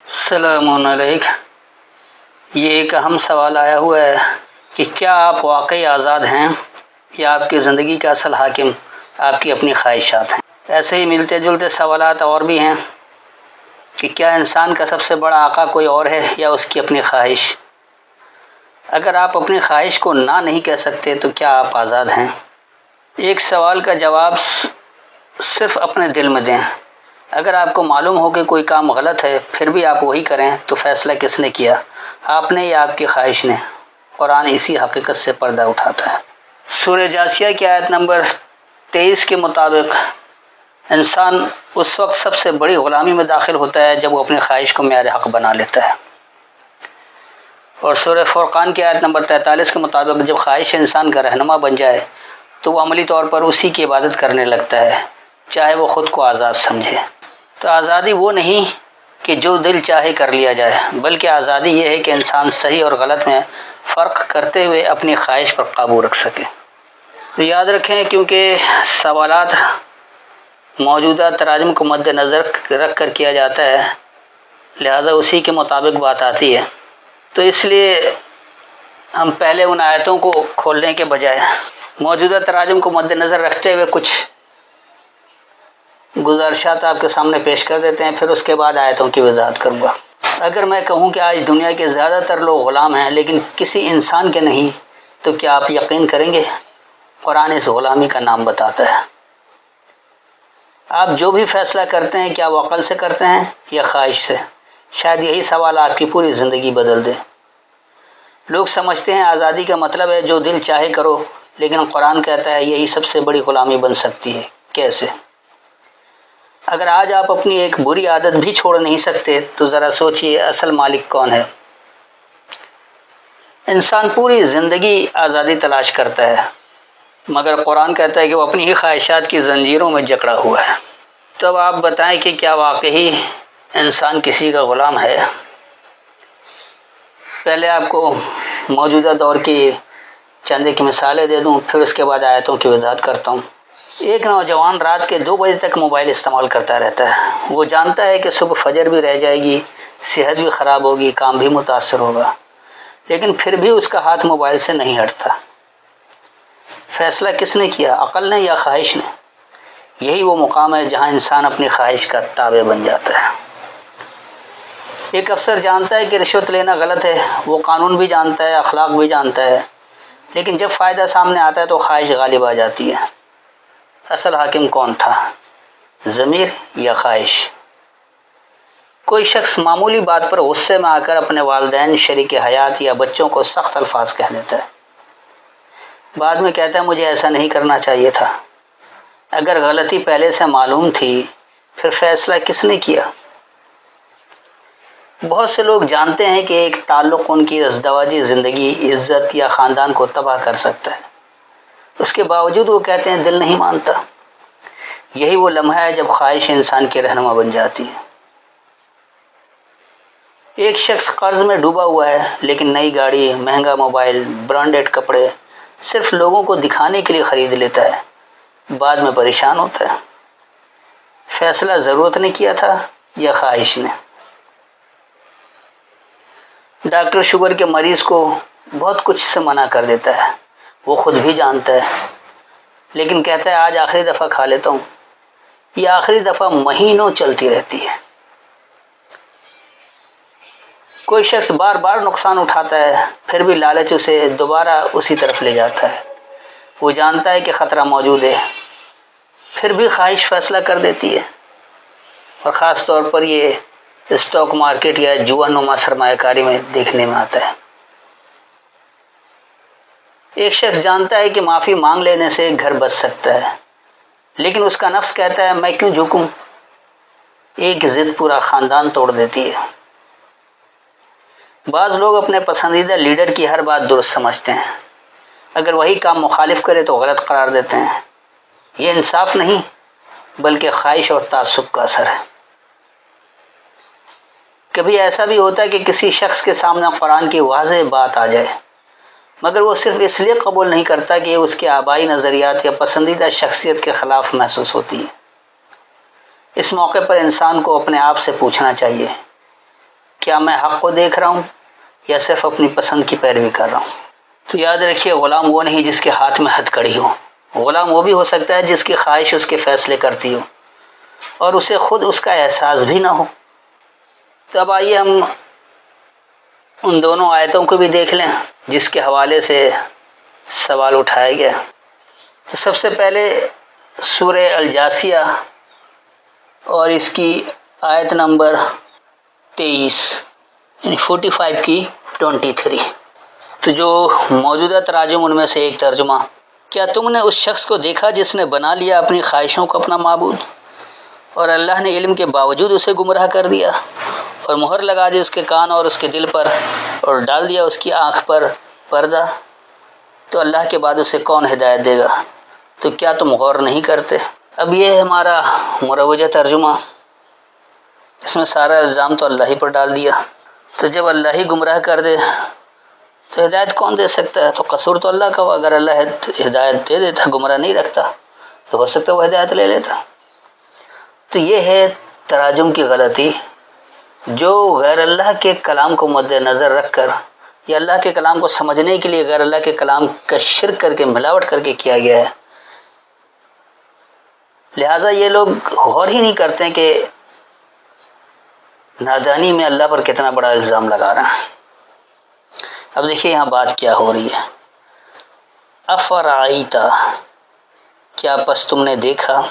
السلام علیکم۔ یہ ایک اہم سوال آیا ہوا ہے کہ کیا آپ واقعی آزاد ہیں یا آپ کی زندگی کا اصل حاکم آپ کی اپنی خواہشات ہیں؟ ایسے ہی ملتے جلتے سوالات اور بھی ہیں کہ کیا انسان کا سب سے بڑا آقا کوئی اور ہے یا اس کی اپنی خواہش؟ اگر آپ اپنی خواہش کو نہ نہیں کہہ سکتے تو کیا آپ آزاد ہیں؟ ایک سوال کا جواب صرف اپنے دل میں دیں۔ اگر آپ کو معلوم ہو کہ کوئی کام غلط ہے پھر بھی آپ وہی کریں تو فیصلہ کس نے کیا، آپ نے یا آپ کی خواہش نے؟ قرآن اسی حقیقت سے پردہ اٹھاتا ہے۔ سورہ جاثیہ کی آیت نمبر 23 کے مطابق انسان اس وقت سب سے بڑی غلامی میں داخل ہوتا ہے جب وہ اپنی خواہش کو معیار حق بنا لیتا ہے، اور سورہ فرقان کی آیت نمبر 43 کے مطابق جب خواہش انسان کا رہنما بن جائے تو وہ عملی طور پر اسی کی عبادت کرنے لگتا ہے، چاہے وہ خود کو آزاد سمجھے۔ تو آزادی وہ نہیں کہ جو دل چاہے کر لیا جائے، بلکہ آزادی یہ ہے کہ انسان صحیح اور غلط میں فرق کرتے ہوئے اپنی خواہش پر قابو رکھ سکے۔ تو یاد رکھیں، کیونکہ سوالات موجودہ تراجم کو مد نظر رکھ کر کیا جاتا ہے، لہذا اسی کے مطابق بات آتی ہے۔ تو اس لیے ہم پہلے ان آیتوں کو کھولنے کے بجائے موجودہ تراجم کو مد نظر رکھتے ہوئے کچھ گزارشات آپ کے سامنے پیش کر دیتے ہیں، پھر اس کے بعد آیتوں کی وضاحت کروں گا۔ اگر میں کہوں کہ آج دنیا کے زیادہ تر لوگ غلام ہیں لیکن کسی انسان کے نہیں، تو کیا آپ یقین کریں گے؟ قرآن اس غلامی کا نام بتاتا ہے۔ آپ جو بھی فیصلہ کرتے ہیں کیا وہ عقل سے کرتے ہیں یا خواہش سے؟ شاید یہی سوال آپ کی پوری زندگی بدل دے۔ لوگ سمجھتے ہیں آزادی کا مطلب ہے جو دل چاہے کرو، لیکن قرآن کہتا ہے یہی سب سے بڑی غلامی بن سکتی ہے۔ کیسے؟ اگر آج آپ اپنی ایک بری عادت بھی چھوڑ نہیں سکتے تو ذرا سوچئے اصل مالک کون ہے؟ انسان پوری زندگی آزادی تلاش کرتا ہے، مگر قرآن کہتا ہے کہ وہ اپنی ہی خواہشات کی زنجیروں میں جکڑا ہوا ہے۔ تو اب آپ بتائیں کہ کیا واقعی انسان کسی کا غلام ہے؟ پہلے آپ کو موجودہ دور کی چند ایک مثالیں دے دوں، پھر اس کے بعد آیتوں کی وضاحت کرتا ہوں۔ ایک نوجوان رات کے 2 بجے تک موبائل استعمال کرتا رہتا ہے۔ وہ جانتا ہے کہ صبح فجر بھی رہ جائے گی، صحت بھی خراب ہوگی، کام بھی متاثر ہوگا، لیکن پھر بھی اس کا ہاتھ موبائل سے نہیں ہٹتا۔ فیصلہ کس نے کیا، عقل نے یا خواہش نے؟ یہی وہ مقام ہے جہاں انسان اپنی خواہش کا تابع بن جاتا ہے۔ ایک افسر جانتا ہے کہ رشوت لینا غلط ہے، وہ قانون بھی جانتا ہے، اخلاق بھی جانتا ہے، لیکن جب فائدہ سامنے آتا ہے تو خواہش غالب آ جاتی ہے۔ اصل حاکم کون تھا، ضمیر یا خواہش؟ کوئی شخص معمولی بات پر غصے میں آ کر اپنے والدین، شریک حیات یا بچوں کو سخت الفاظ کہہ دیتا ہے، بعد میں کہتا ہے مجھے ایسا نہیں کرنا چاہیے تھا۔ اگر غلطی پہلے سے معلوم تھی پھر فیصلہ کس نے کیا؟ بہت سے لوگ جانتے ہیں کہ ایک تعلق ان کی ازدواجی زندگی، عزت یا خاندان کو تباہ کر سکتا ہے، اس کے باوجود وہ کہتے ہیں دل نہیں مانتا۔ یہی وہ لمحہ ہے جب خواہش انسان کی رہنما بن جاتی ہے۔ ایک شخص قرض میں ڈوبا ہوا ہے، لیکن نئی گاڑی، مہنگا موبائل، برانڈڈ کپڑے صرف لوگوں کو دکھانے کے لیے خرید لیتا ہے، بعد میں پریشان ہوتا ہے۔ فیصلہ ضرورت نے کیا تھا یا خواہش نے؟ ڈاکٹر شوگر کے مریض کو بہت کچھ سے منع کر دیتا ہے، وہ خود بھی جانتا ہے، لیکن کہتا ہے آج آخری دفعہ کھا لیتا ہوں۔ یہ آخری دفعہ مہینوں چلتی رہتی ہے۔ کوئی شخص بار بار نقصان اٹھاتا ہے، پھر بھی لالچ اسے دوبارہ اسی طرف لے جاتا ہے۔ وہ جانتا ہے کہ خطرہ موجود ہے، پھر بھی خواہش فیصلہ کر دیتی ہے، اور خاص طور پر یہ اسٹاک مارکیٹ یا جوا نما سرمایہ کاری میں دیکھنے میں آتا ہے۔ ایک شخص جانتا ہے کہ معافی مانگ لینے سے گھر بچ سکتا ہے، لیکن اس کا نفس کہتا ہے میں کیوں جھکوں؟ ایک ضد پورا خاندان توڑ دیتی ہے۔ بعض لوگ اپنے پسندیدہ لیڈر کی ہر بات درست سمجھتے ہیں، اگر وہی کام مخالف کرے تو غلط قرار دیتے ہیں۔ یہ انصاف نہیں بلکہ خواہش اور تعصب کا اثر ہے۔ کبھی ایسا بھی ہوتا ہے کہ کسی شخص کے سامنے قرآن کی واضح بات آ جائے، مگر وہ صرف اس لیے قبول نہیں کرتا کہ اس کے آبائی نظریات یا پسندیدہ شخصیت کے خلاف محسوس ہوتی ہے۔ اس موقع پر انسان کو اپنے آپ سے پوچھنا چاہیے کیا میں حق کو دیکھ رہا ہوں یا صرف اپنی پسند کی پیروی کر رہا ہوں؟ تو یاد رکھیے، غلام وہ نہیں جس کے ہاتھ میں ہتھ کڑی ہو، غلام وہ بھی ہو سکتا ہے جس کی خواہش اس کے فیصلے کرتی ہو اور اسے خود اس کا احساس بھی نہ ہو۔ تو اب آئیے ہم ان دونوں آیتوں کو بھی دیکھ لیں جس کے حوالے سے سوال اٹھایا گیا۔ تو سب سے پہلے سورہ الجاثیہ اور اس کی آیت نمبر 23 یعنی 45 کی 23۔ تو جو موجودہ تراجم ان میں سے ایک ترجمہ، کیا تم نے اس شخص کو دیکھا جس نے بنا لیا اپنی خواہشوں کو اپنا معبود اور اللہ نے علم کے باوجود اسے گمراہ کر دیا اور مہر لگا دی اس کے کان اور اس کے دل پر اور ڈال دیا اس کی آنکھ پر پردہ، تو اللہ کے بعد اسے کون ہدایت دے گا؟ تو کیا تم غور نہیں کرتے؟ اب یہ ہے ہمارا مروجہ ترجمہ، اس میں سارا الزام تو اللہ ہی پر ڈال دیا۔ تو جب اللہ ہی گمراہ کر دے تو ہدایت کون دے سکتا ہے؟ تو قصور تو اللہ کا ہو، اگر اللہ ہدایت دے دیتا، گمراہ نہیں رکھتا، تو ہو سکتا ہے وہ ہدایت لے لیتا۔ تو یہ ہے تراجم کی غلطی جو غیر اللہ کے کلام کو مد نظر رکھ کر یا اللہ کے کلام کو سمجھنے کے لیے غیر اللہ کے کلام کا شرک کر کے ملاوٹ کر کے کیا گیا ہے۔ لہٰذا یہ لوگ غور ہی نہیں کرتے کہ نادانی میں اللہ پر کتنا بڑا الزام لگا رہا ہے۔ اب دیکھیے یہاں بات کیا ہو رہی ہے۔ افرائیت، کیا پس تم نے دیکھا،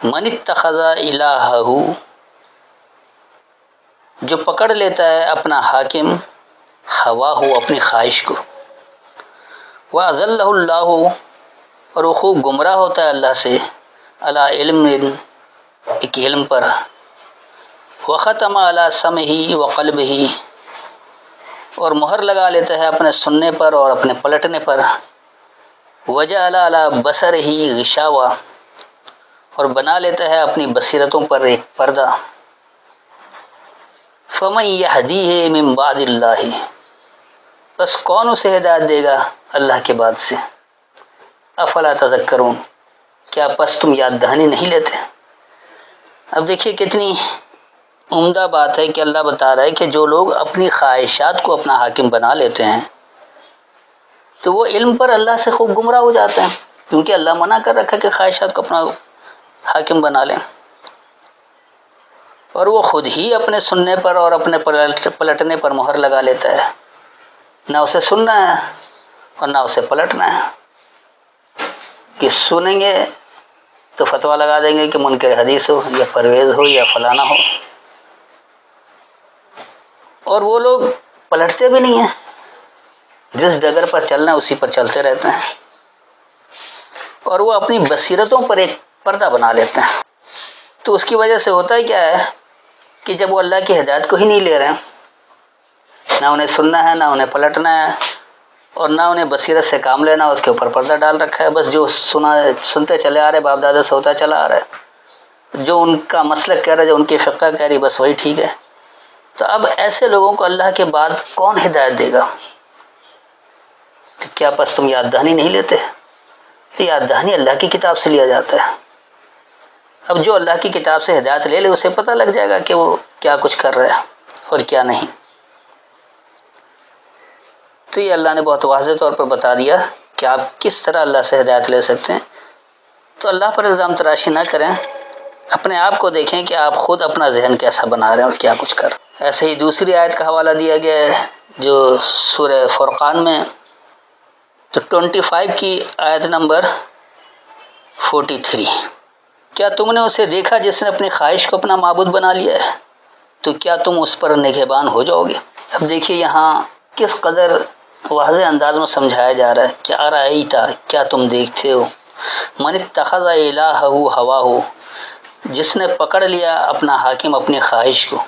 من اتخذ الہہ، جو پکڑ لیتا ہے اپنا حاکم ہواہ، اپنی خواہش کو، وَأَضَلَّهُ اللَّهُ، اور وہ خوب گمراہ ہوتا ہے اللہ سے، علی علم، ایک علم پر، وختم علی سمعہ وقلبہ، اور مہر لگا لیتا ہے اپنے سننے پر اور اپنے پلٹنے پر، وجعل علی بصرہ غشاوہ، اور بنا لیتا ہے اپنی بصیرتوں پر ایک پردہ، فمن یہدیہ من بعد اللہ، بس کون اسے ہدایت دے گا اللہ کے بعد سے؟ افلا تذکرون، کیا پس تم یاد دہانی نہیں لیتے؟ اب دیکھیے کتنی عمدہ بات ہے کہ اللہ بتا رہا ہے کہ جو لوگ اپنی خواہشات کو اپنا حاکم بنا لیتے ہیں تو وہ علم پر اللہ سے خوب گمراہ ہو جاتے ہیں، کیونکہ اللہ منع کر رکھا کہ خواہشات کو اپنا حاکم بنا لیں، اور وہ خود ہی اپنے سننے پر اور اپنے پلٹنے پر مہر لگا لیتا ہے، نہ اسے سننا ہے اور نہ اسے پلٹنا ہے، کہ سنیں گے تو فتویٰ لگا دیں گے کہ منکر حدیث ہو یا پرویز ہو یا فلانا ہو، اور وہ لوگ پلٹتے بھی نہیں ہیں، جس ڈگر پر چلنا ہے اسی پر چلتے رہتے ہیں، اور وہ اپنی بصیرتوں پر ایک پردہ بنا لیتے ہیں۔ تو اس کی وجہ سے ہوتا ہے کیا ہے کہ جب وہ اللہ کی ہدایت کو ہی نہیں لے رہے ہیں، نہ انہیں سننا ہے، نہ انہیں پلٹنا ہے، اور نہ انہیں بصیرت سے کام لینا، اس کے اوپر پردہ ڈال رکھا ہے، بس جو سنتے چلے آ رہے، باپ دادا سے ہوتا چلا آ رہا ہے، جو ان کا مسلک کہہ رہا ہے، جو ان کی فقہ کہہ رہی، بس وہی ٹھیک ہے۔ تو اب ایسے لوگوں کو اللہ کے بعد کون ہدایت دے گا؟ تو کیا پس تم یاد دہانی نہیں لیتے؟ تو یاد دہانی اللہ کی کتاب سے لیا جاتا ہے۔ اب جو اللہ کی کتاب سے ہدایت لے لے اسے پتہ لگ جائے گا کہ وہ کیا کچھ کر رہا ہے اور کیا نہیں۔ تو یہ اللہ نے بہت واضح طور پر بتا دیا کہ آپ کس طرح اللہ سے ہدایت لے سکتے ہیں۔ تو اللہ پر الزام تراشی نہ کریں، اپنے آپ کو دیکھیں کہ آپ خود اپنا ذہن کیسا بنا رہے ہیں اور کیا کچھ کر رہے ہیں۔ ایسے ہی دوسری آیت کا حوالہ دیا گیا ہے جو سورہ فرقان میں، تو 25 کی آیت نمبر 43، کیا تم نے اسے دیکھا جس نے اپنی خواہش کو اپنا معبود بنا لیا ہے، تو کیا تم اس پر نگہبان ہو جاؤ گے؟ اب دیکھیے یہاں کس قدر واضح انداز میں سمجھایا جا رہا ہے کہ ارائیتا، کیا تم دیکھتے ہو، من اتخذ الہہ ہواہ، جس نے پکڑ لیا اپنا حاکم اپنی خواہش کو،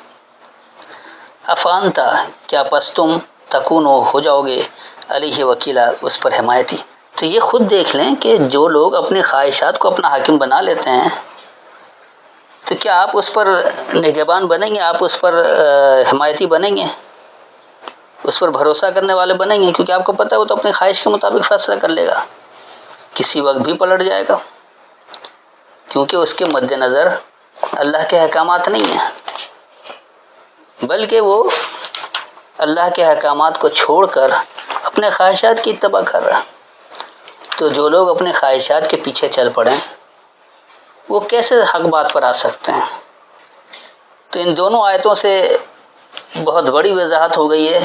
افانتا، کیا پس تم تکون ہو جاؤ گے علیہ وکیلا، اس پر حمایتی۔ تو یہ خود دیکھ لیں کہ جو لوگ اپنی خواہشات کو اپنا حاکم بنا لیتے ہیں تو کیا آپ اس پر نگہبان بنیں گے، آپ اس پر حمایتی بنیں گے، اس پر بھروسہ کرنے والے بنیں گے؟ کیونکہ آپ کو پتہ ہے وہ تو اپنی خواہش کے مطابق فیصلہ کر لے گا، کسی وقت بھی پلٹ جائے گا، کیونکہ اس کے مد نظر اللہ کے احکامات نہیں ہیں۔ بلکہ وہ اللہ کے احکامات کو چھوڑ کر اپنے خواہشات کی اتباع کر رہا۔ تو جو لوگ اپنے خواہشات کے پیچھے چل پڑیں وہ کیسے حق بات پر آ سکتے ہیں؟ تو ان دونوں آیتوں سے بہت بڑی وضاحت ہو گئی ہے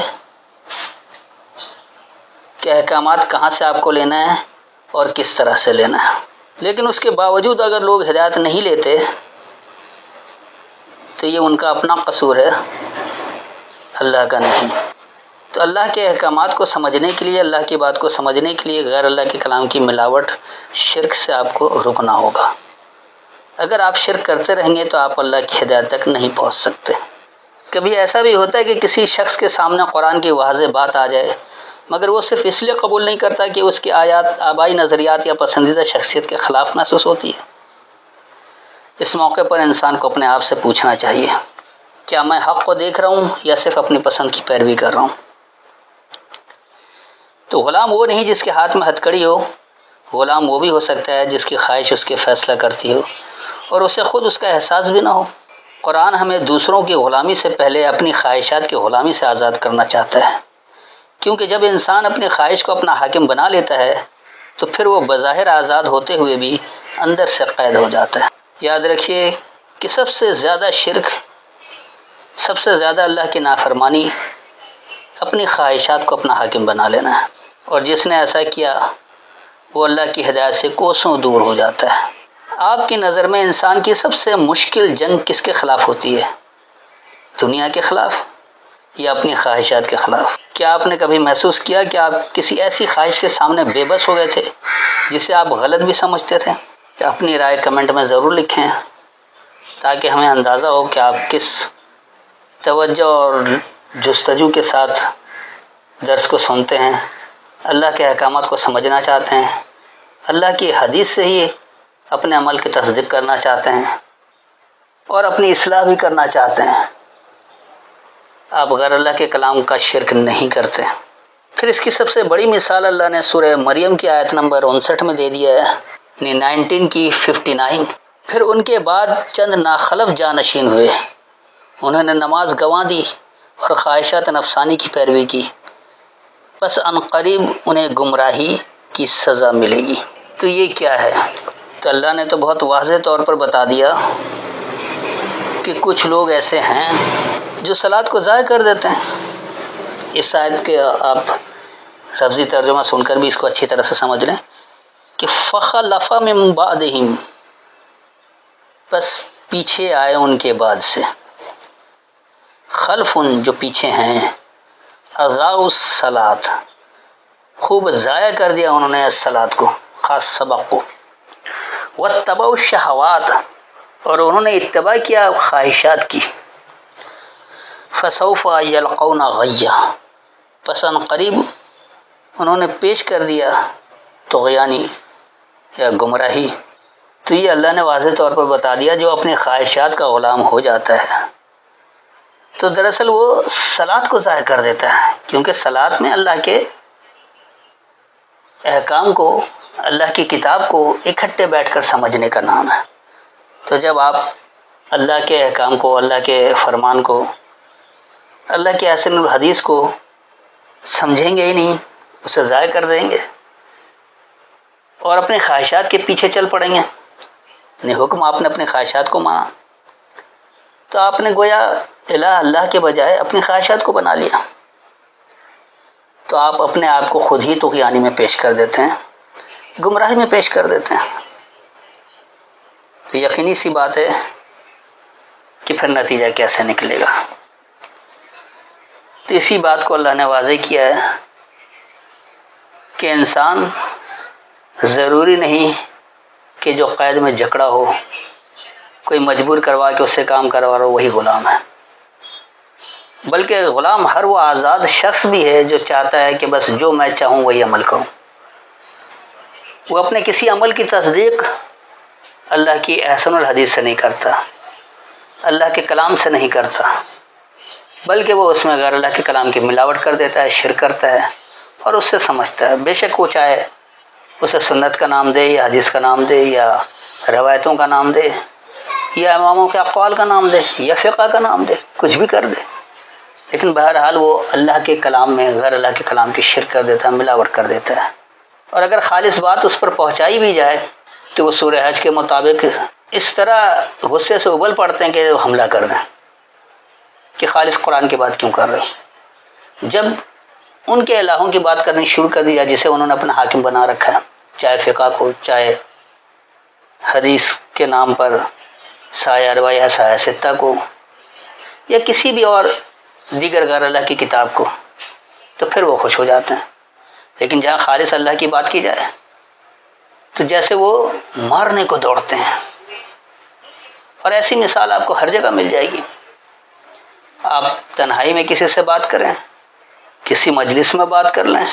کہ احکامات کہاں سے آپ کو لینا ہے اور کس طرح سے لینا ہے۔ لیکن اس کے باوجود اگر لوگ ہدایت نہیں لیتے تو یہ ان کا اپنا قصور ہے، اللہ کا نہیں۔ تو اللہ کے احکامات کو سمجھنے کے لیے، اللہ کی بات کو سمجھنے کے لیے غیر اللہ کے کلام کی ملاوٹ، شرک سے آپ کو رکنا ہوگا۔ اگر آپ شرک کرتے رہیں گے تو آپ اللہ کی ہدایت تک نہیں پہنچ سکتے۔ کبھی ایسا بھی ہوتا ہے کہ کسی شخص کے سامنے قرآن کی واضح بات آ جائے مگر وہ صرف اس لیے قبول نہیں کرتا کہ اس کی آیات آبائی نظریات یا پسندیدہ شخصیت کے خلاف محسوس ہوتی ہے۔ اس موقع پر انسان کو اپنے آپ سے پوچھنا چاہیے، کیا میں حق کو دیکھ رہا ہوں یا صرف اپنی پسند کی پیروی کر رہا ہوں؟ تو غلام وہ نہیں جس کے ہاتھ میں ہتھکڑی ہو، غلام وہ بھی ہو سکتا ہے جس کی خواہش اس کے فیصلہ کرتی ہو اور اسے خود اس کا احساس بھی نہ ہو۔ قرآن ہمیں دوسروں کی غلامی سے پہلے اپنی خواہشات کی غلامی سے آزاد کرنا چاہتا ہے، کیونکہ جب انسان اپنی خواہش کو اپنا حاکم بنا لیتا ہے تو پھر وہ بظاہر آزاد ہوتے ہوئے بھی اندر سے قید ہو جاتا ہے۔ یاد رکھیے کہ سب سے زیادہ شرک، سب سے زیادہ اللہ کی نافرمانی اپنی خواہشات کو اپنا حاکم بنا لینا ہے، اور جس نے ایسا کیا وہ اللہ کی ہدایت سے کوسوں دور ہو جاتا ہے۔ آپ کی نظر میں انسان کی سب سے مشکل جنگ کس کے خلاف ہوتی ہے؟ دنیا کے خلاف یا اپنی خواہشات کے خلاف؟ کیا آپ نے کبھی محسوس کیا کہ آپ کسی ایسی خواہش کے سامنے بے بس ہو گئے تھے جسے آپ غلط بھی سمجھتے تھے؟ اپنی رائے کمنٹ میں ضرور لکھیں تاکہ ہمیں اندازہ ہو کہ آپ کس توجہ اور جستجو کے ساتھ درس کو سنتے ہیں، اللہ کے احکامات کو سمجھنا چاہتے ہیں، اللہ کی حدیث سے ہی اپنے عمل کی تصدیق کرنا چاہتے ہیں اور اپنی اصلاح بھی کرنا چاہتے ہیں۔ آپ غیر اللہ کے کلام کا شرک نہیں کرتے۔ پھر اس کی سب سے بڑی مثال اللہ نے سورہ مریم کی آیت نمبر 59 میں دے دیا ہے، یعنی 19 کی 59۔ پھر ان کے بعد چند ناخلف جانشین ہوئے، انہوں نے نماز گنوا دی اور خواہشات نفسانی کی پیروی کی، پس ان قریب انہیں گمراہی کی سزا ملے گی۔ تو یہ کیا ہے؟ تو اللہ نے تو بہت واضح طور پر بتا دیا کہ کچھ لوگ ایسے ہیں جو صلاۃ کو ضائع کر دیتے ہیں۔ اس آیت کے آپ لفظی ترجمہ سن کر بھی اس کو اچھی طرح سے سمجھ لیں کہ فخلف من بعدہم، بس پیچھے آئے ان کے بعد سے، خلف جو پیچھے ہیں، اضاعوا الصلاۃ، خوب ضائع کر دیا انہوں نے الصلاۃ کو، خاص سبق کو، واتبعوا الشہوات، اور انہوں نے اتباع کیا خواہشات کی، فسوف یلقون غیا، پس ان قریب انہوں نے پیش کر دیا طغیانی یا گمراہی۔ تو یہ اللہ نے واضح طور پر بتا دیا جو اپنی خواہشات کا غلام ہو جاتا ہے تو دراصل وہ صلاۃ کو ضائع کر دیتا ہے، کیونکہ صلاۃ میں اللہ کے احکام کو، اللہ کی کتاب کو اکٹھے بیٹھ کر سمجھنے کا نام ہے۔ تو جب آپ اللہ کے احکام کو، اللہ کے فرمان کو، اللہ کے احسن الحدیث کو سمجھیں گے ہی نہیں، اسے ضائع کر دیں گے اور اپنے خواہشات کے پیچھے چل پڑیں گے، یعنی حکم آپ نے اپنے خواہشات کو مانا تو آپ نے گویا الہ اللہ کے بجائے اپنی خواہشات کو بنا لیا، تو آپ اپنے آپ کو خود ہی طغیانی میں پیش کر دیتے ہیں، گمراہی میں پیش کر دیتے ہیں۔ تو یقینی سی بات ہے کہ پھر نتیجہ کیسے نکلے گا۔ تو اسی بات کو اللہ نے واضح کیا ہے کہ انسان ضروری نہیں کہ جو قید میں جکڑا ہو، کوئی مجبور کروا کے اس سے کام کروا رہا ہو وہی غلام ہے، بلکہ غلام ہر وہ آزاد شخص بھی ہے جو چاہتا ہے کہ بس جو میں چاہوں وہی عمل کروں۔ وہ اپنے کسی عمل کی تصدیق اللہ کی احسن الحدیث سے نہیں کرتا، اللہ کے کلام سے نہیں کرتا، بلکہ وہ اس میں غیر اللہ کے کلام کی ملاوٹ کر دیتا ہے، شرک کرتا ہے اور اس سے سمجھتا ہے، بے شک وہ چاہے اسے سنت کا نام دے یا حدیث کا نام دے یا روایتوں کا نام دے یا اماموں کے اقوال کا نام دے یا فقہ کا نام دے، کچھ بھی کر دے، لیکن بہرحال وہ اللہ کے کلام میں غیر اللہ کے کلام کی شرک کر دیتا ہے، ملاوٹ کر دیتا ہے۔ اور اگر خالص بات اس پر پہنچائی بھی جائے تو وہ سورہ حج کے مطابق اس طرح غصے سے ابل پڑتے ہیں کہ وہ حملہ کر دیں کہ خالص قرآن کی بات کیوں کر رہے ہو۔ جب ان کے الہوں کی بات کرنی شروع کر دیا جسے انہوں نے اپنا حاکم بنا رکھا ہے، چاہے فقہ کو، چاہے حدیث کے نام پر سایہ اربع یا سایہ ستہ کو، یا کسی بھی اور دیگر غیر اللہ کی کتاب کو، تو پھر وہ خوش ہو جاتے ہیں۔ لیکن جہاں خالص اللہ کی بات کی جائے تو جیسے وہ مارنے کو دوڑتے ہیں۔ اور ایسی مثال آپ کو ہر جگہ مل جائے گی۔ آپ تنہائی میں کسی سے بات کریں، کسی مجلس میں بات کر لیں،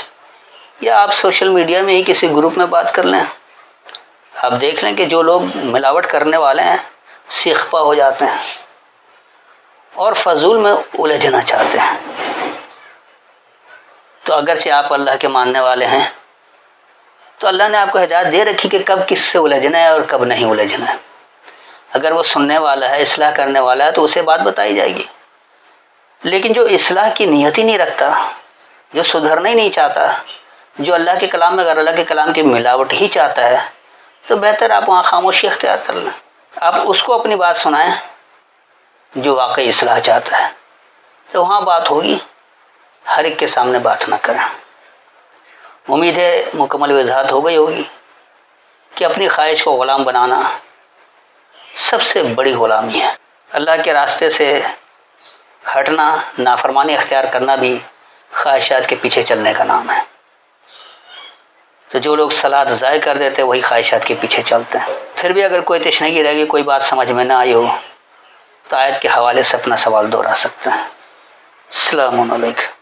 یا آپ سوشل میڈیا میں ہی کسی گروپ میں بات کر لیں، آپ دیکھ لیں کہ جو لوگ ملاوٹ کرنے والے ہیں سیخ پا ہو جاتے ہیں اور فضول میں الجھنا چاہتے ہیں۔ تو اگرچہ آپ اللہ کے ماننے والے ہیں تو اللہ نے آپ کو ہدایت دے رکھی کہ کب کس سے الجھنا ہے اور کب نہیں الجھنا ہے۔ اگر وہ سننے والا ہے، اصلاح کرنے والا ہے تو اسے بات بتائی جائے گی۔ لیکن جو اصلاح کی نیت ہی نہیں رکھتا، جو سدھرنا ہی نہیں چاہتا، جو اللہ کے کلام میں غیر اللہ کے کلام کی ملاوٹ ہی چاہتا ہے، تو بہتر آپ وہاں خاموشی اختیار کر لیں۔ آپ اس کو اپنی بات سنائیں جو واقعی اصلاح چاہتا ہے، تو وہاں بات ہوگی، ہر ایک کے سامنے بات نہ کریں۔ امید ہے مکمل وضاحت ہو گئی ہوگی کہ اپنی خواہش کو غلام بنانا سب سے بڑی غلامی ہے۔ اللہ کے راستے سے ہٹنا، نافرمانی اختیار کرنا بھی خواہشات کے پیچھے چلنے کا نام ہے۔ تو جو لوگ صلاۃ ضائع کر دیتے ہیں وہی خواہشات کے پیچھے چلتے ہیں۔ پھر بھی اگر کوئی تشنگی رہے گی، کوئی بات سمجھ میں نہ آئی ہو، تو آیت کے حوالے سے اپنا سوال دہرا سکتے ہیں۔ السلام علیکم۔